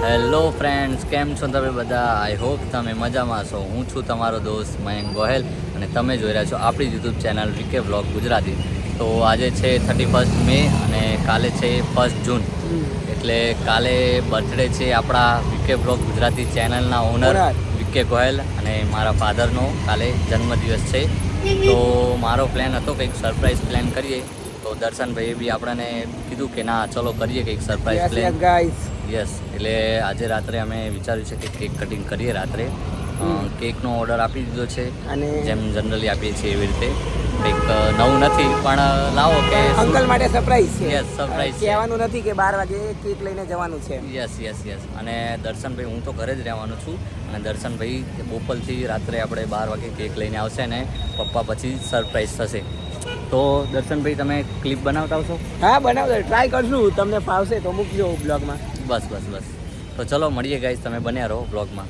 Hello friends, કેમ છો તમે બધા? આઈ હોપ તમે મજામાં છો. હું છું તમારો દોસ્ત મયંક ગોહેલ અને તમે જોઈ રહ્યા છો આપણી YouTube channel VK blog Gujarati. તો આજે છે 31 મે અને કાલે છે 1 જૂન, એટલે કાલે બર્થડે છે આપણા વીકે બ્લોગ ગુજરાતી ચેનલના ઓનર વીકે ગોહેલ અને મારા ફાધરનો કાલે જન્મદિવસ છે. તો મારો પ્લાન હતો કંઈક સરપ્રાઈઝ પ્લાન કરીએ, તો દર્શનભાઈએ બી આપણને કીધું કે ના ચલો કરીએ કંઈક સરપ્રાઈઝ પ્લાન. યસ, એટલે આજે રાત્રે અમે વિચાર્યું છે કે કેક કટિંગ કરીએ રાત્રે. કેકનો ઓર્ડર આપી દીધો છે અને જેમ જનરલી આપીએ છીએ એવી રીતે. કંઈક નવું નથી પણ લાવો કે અંકલ માટે સરપ્રાઈઝ છે. યસ, સરપ્રાઈઝ છે. કહેવાનું નથી કે 12 વાગે કેક લઈને જવાનું છે. Yes yes yes. અને દર્શનભાઈ, હું તો ઘરે જ રહેવાનું છું અને દર્શનભાઈ બોપલથી રાત્રે આપણે 12 વાગે કેક લઈને આવશે અને પપ્પા પછી સરપ્રાઈઝ થશે. તો દર્શનભાઈ, તમે ક્લિપ બનાવતા આવશો? હા, બનાવજો, ટ્રાય કરશું. તમને ફાવશે તો મૂકજો બ્લોગમાં. બસ બસ બસ. તો ચલો મળીએ ગાઈઝ, તમે બન્યા રહો બ્લોગમાં.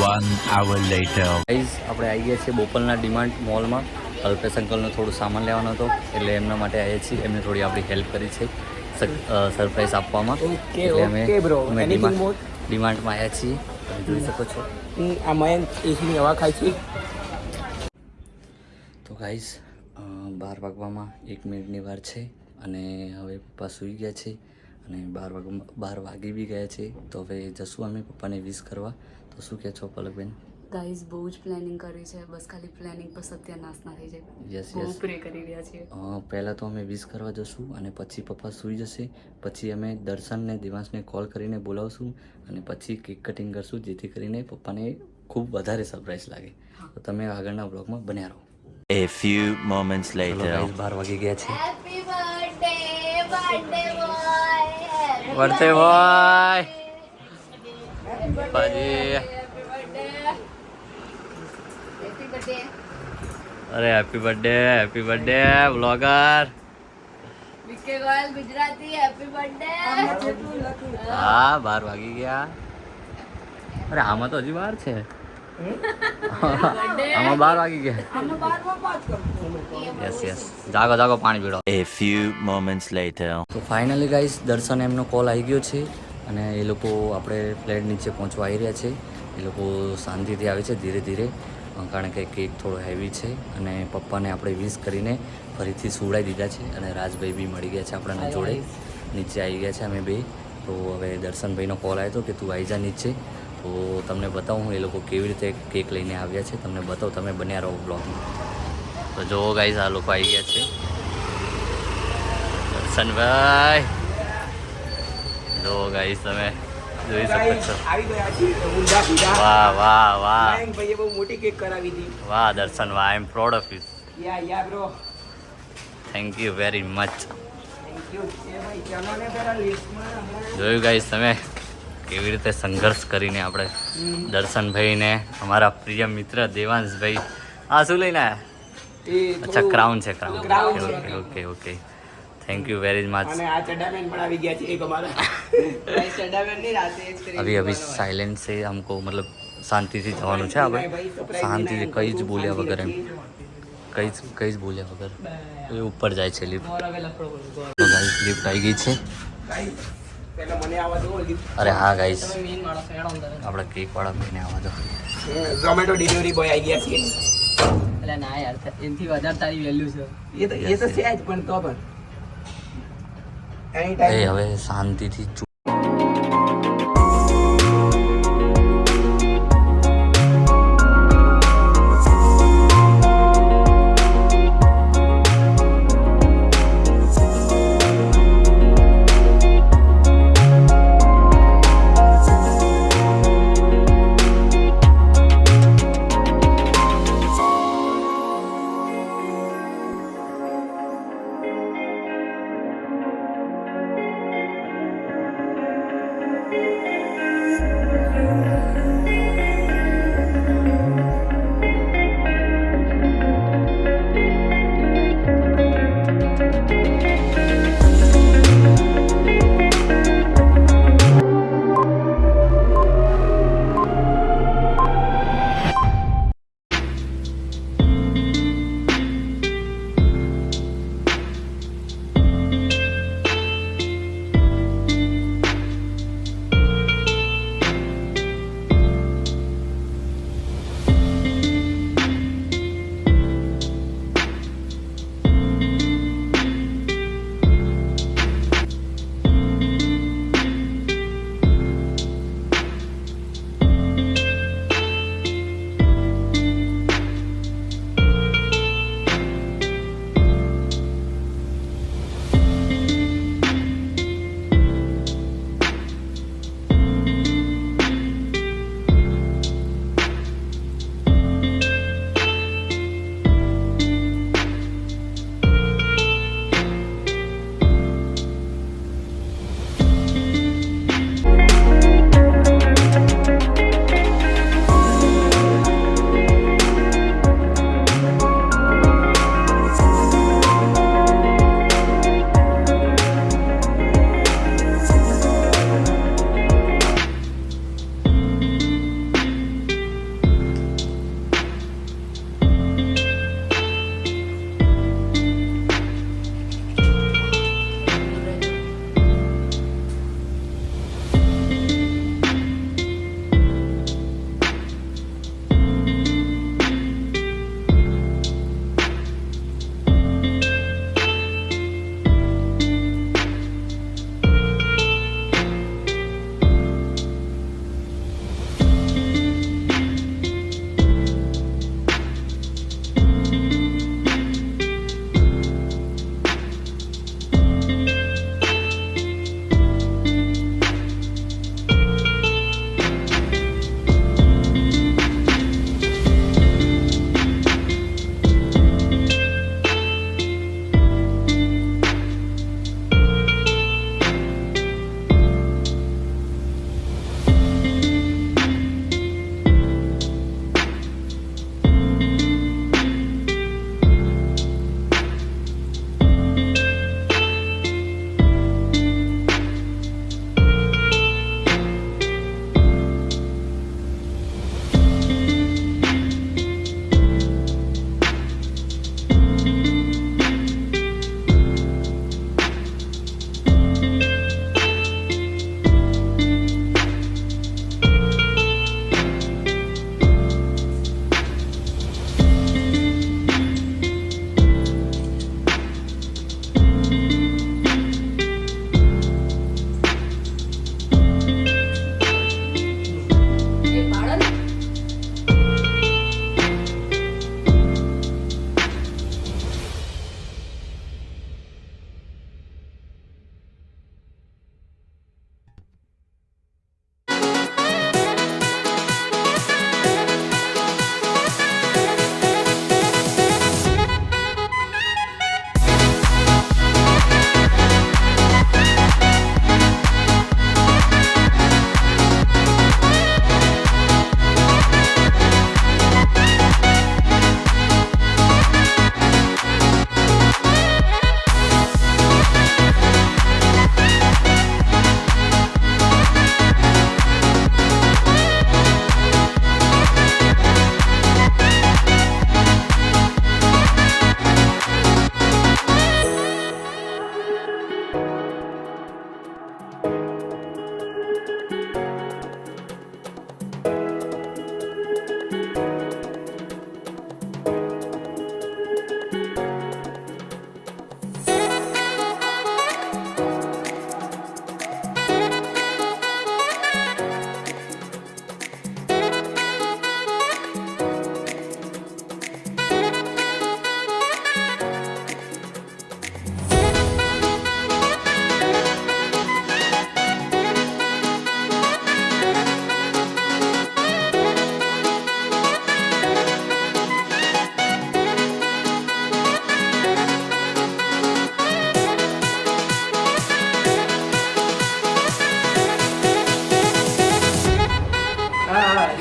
1 hour later. ગાઈઝ, આપણે આવી ગયા છીએ બોપલના ડીમાર્ટ મોલમાં. અલ્પેશ અંકલનો થોડું સામાન લેવાનો હતો એટલે એમના માટે આવ્યા છીએ. એમને થોડી આપણી હેલ્પ કરી છે સરપ્રાઈઝ આપવામાં. ઓકે એટલે ઓકે બ્રો, એનીથિંગ મોર. ડીમાર્ટમાં આવ્યા છીએ, તમે જોઈ શકો છો. આ મયંક એસીની હવા ખાય છે. તો ગાઈઝ, 12 વાગવામાં 1 મિનિટની વાર છે અને હવે પપ્પા સૂઈ ગયા છે અને 12 વાગી બી ગયા છે. તો હવે જશું અમે પપ્પાને વિશ કરવા. તો શું કહે છો પલકબેન? ગાઈઝ, બહુ જ પ્લાનિંગ કરી છે. બસ ખાલી પ્લાનિંગ પર સત્યાનાશ ના થઈ જાય. યસ બહુ યસ. પ્રે કરી રહ્યા છીએ. પહેલાં તો અમે વિશ કરવા જશું અને પછી પપ્પા સૂઈ જશે. પછી અમે દર્શનને દેવાંશને કોલ કરીને બોલાવશું અને પછી કેક કટિંગ કરશું, જેથી કરીને પપ્પાને ખૂબ વધારે સરપ્રાઈઝ લાગે. તો તમે આગળના બ્લોગમાં બન્યા રહો. A few moments later. 12 વાગી ગયા છે. Happy birthday birthday boy. Birthday boy. પાજી. અરે happy birthday blogger. VK Goyal Gujarati happy birthday. હા, 12 વાગી ગયા. અરે આમાં તો હજી વાર છે. આમાં 12 વાગી ગયા. Yes yes. જાગો જાગો, પાણી પીડો. A few moments later. તો ફાઇનલી ગાઈસ, દર્શન એમનો કોલ આવી ગયો છે અને એ લોકો આપણે ફ્લેટ નીચે પહોંચવા આવી રહ્યા છે. એ લોકો શાંતિથી આવે છે, ધીરે ધીરે, કારણ કે કેક થોડો હેવી છે અને પપ્પાને આપણે વિશ કરીને ફરીથી સુવડાવી દીધા છે અને રાજભાઈ બી મળી ગયા છે આપણને જોડે. નીચે આવી ગયા છે અમે બે. તો હવે દર્શનભાઈનો કોલ આવ્યો હતો કે તું આવી જા નીચે. તો તમને બતાવું એ લોકો કેવી રીતે કેક લઈને આવ્યા છે, તમને બતાવું, તમે બન્યા રહો બ્લોગમાં. તો જુઓ ગાઈઝ, આ લોકો આવી ગયા છે. દર્શનભાઈ, જો ગાઈઝ, તમે જોઈ શકો છો. આવી ગયા છે ઊંધા સીધા. વાહ વાહ વાહ મયંક ભાઈએ બહુ મોટી કેક કરાવી હતી. વાહ દર્શન, વાહ, I am proud of you. Yeah bro, thank you very much. Thank you. એ ભાઈ ચાલો ને પેલા લિસ્ટમાં જોયું ગાઈઝ તમે કેવી રીતે સંઘર્ષ કરીને આપણે દર્શનભાઈને, અમારા પ્રિય મિત્ર દેવાંશભાઈ, આ શું લઈને આવ્યા? અચ્છા, ક્રાઉન છે, ક્રાઉન. Crown છે. Okay okay okay, thank you very much. અને આ ચડામેન પણ આવી ગયા છે એક અમારા. ચડામેન ની રાતે જ કરી. अभी अभी साइलेंट से हमको मतलब शांति से जवानों છે આપણે, શાંતિથી કંઈ જ બોલ્યા વગર, એમ કંઈ જ બોલ્યા વગર એ ઉપર જાય છે લિફ્ટ. તો ગાઈસ, લિફ્ટ આવી ગઈ છે. પેલા મને આવવા દો. અરે હા ગાઈસ, આપણા કેકવાળા ભાઈને આવવા દો. ઝોમેટો ડિલિવરી બોય આવી ગયા છે. એટલે ના યાર, એનથી વધારે તારી વેલ્યુ છે. એ તો છે જ, પણ તો પણ એની એ ટાઈમ હવે શાંતિથી ચૂપ.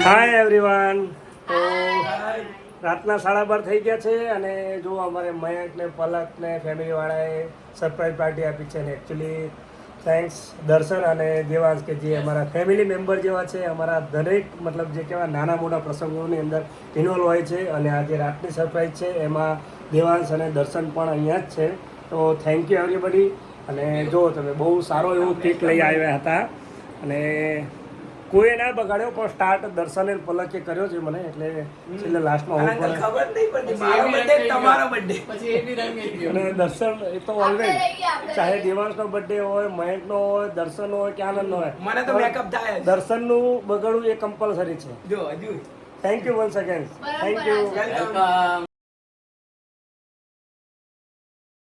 Hi everyone. તો રાતના 12:30 થઈ ગયા છે અને જો અમારે મયંક ને પલક ને ફેમિલી વાળાએ સરપ્રાઈઝ પાર્ટી આપી છે ને એકચ્યુઅલી થેન્ક્સ દર્શન અને દેવાંશ કે જે અમારા ફેમિલી મેમ્બર જેવા છે, અમારા દરેક મતલબ જે કહેવાય નાના મોટા પ્રસંગોની અંદર ઇન્વોલ્વ હોય છે અને આ જે રાતની સરપ્રાઈઝ છે એમાં દેવાંશ અને દર્શન પણ અહીંયા જ છે. તો થેન્ક યુ એવરીબડી. અને જો તમે બહુ સારો એવો કેક લઈ આવ્યા હતા અને કોઈએ ના બગાડ્યો પણ સ્ટાર્ટ દર્શન અને પલકે કર્યો છે મને, એટલે છેલ્લે લાસ્ટમાં હું પણ ખબર નહીં પડતી મારો બર્થડે તમારો બર્થડે પછી એ બી રંગ થઈ ગયો. અને દર્શન એ તો ઓલવેઝ ચાહે દેવાંશનો બર્થડે હોય, મયંકનો હોય, દર્શન હોય કે આનંદનો હોય, મને તો મેકઅપ થાય જ. દર્શનનું બગાડવું એ કમ્પલસરી છે. જો હજુ thank you once again. Thank you. Welcome. Welcome.